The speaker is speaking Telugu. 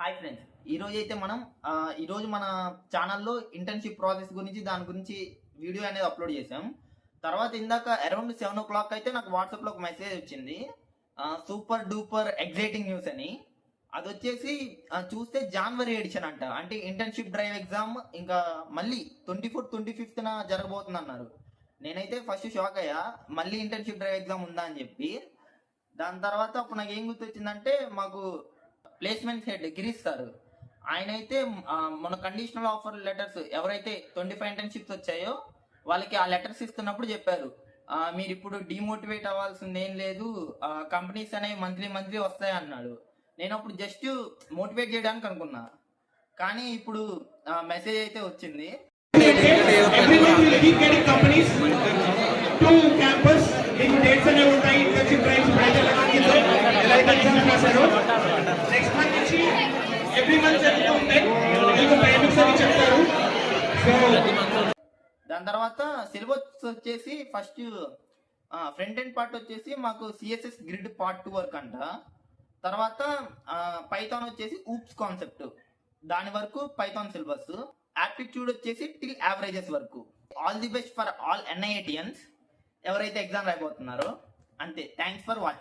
హాయ్ ఫ్రెండ్స్, ఈరోజు అయితే మనం ఈరోజు మన ఛానల్లో ఇంటర్న్షిప్ ప్రాసెస్ గురించి దాని గురించి వీడియో అనేది అప్లోడ్ చేసాం. తర్వాత ఇందాక అరౌండ్ 7 o'clock అయితే నాకు వాట్సాప్లో ఒక మెసేజ్ వచ్చింది, సూపర్ డూపర్ ఎగ్జైటింగ్ న్యూస్ అని. అది వచ్చేసి చూస్తే జనవరి ఎడిషన్ అంట. అంటే ఇంటర్న్షిప్ డ్రైవ్ ఎగ్జామ్ ఇంకా మళ్ళీ 24th 25th జరగబోతుంది అన్నారు. నేనైతే ఫస్ట్ షాక్ అయ్యా, మళ్ళీ ఇంటర్న్షిప్ డ్రైవ్ ఎగ్జామ్ ఉందా అని చెప్పి. దాని తర్వాత అప్పుడు నాకు ఏం గుర్తొచ్చిందంటే, మాకు ప్లేస్మెంట్ హెడ్ గిరీష్ సార్, ఆయన అయితే మన కండిషనల్ ఆఫర్ లెటర్స్ ఎవరైతే 25 ఇంటర్న్షిప్స్ వచ్చాయో వాళ్ళకి ఆ లెటర్స్ ఇస్తున్నప్పుడు చెప్పారు, మీరు ఇప్పుడు డిమోటివేట్ అవ్వాల్సింది ఏం లేదు, కంపెనీస్ అనేవి మంత్లీ వస్తాయి అన్నాడు. నేను అప్పుడు జస్ట్ మోటివేట్ చేయడానికి అనుకున్నా, కానీ ఇప్పుడు మెసేజ్ అయితే వచ్చింది. దాని తర్వాత సిలబస్ వచ్చేసి ఫస్ట్ ఫ్రంట్ ఎండ్ పార్ట్ వచ్చేసి మాకు సిఎస్ఎస్ గ్రిడ్ పార్ట్ 2 వరకు అంట. తర్వాత పైథాన్ వచ్చేసి ఊప్స్ కాన్సెప్ట్, దాని వరకు పైథాన్ సిలబస్. యాప్టిట్యూడ్ వచ్చేసి టిల్ యావరేజెస్ వరకు. All the best for all NIITians ఎవరైతే ఎగ్జామ్ రాయబోతున్నారో. అంతే. Thanks for watching.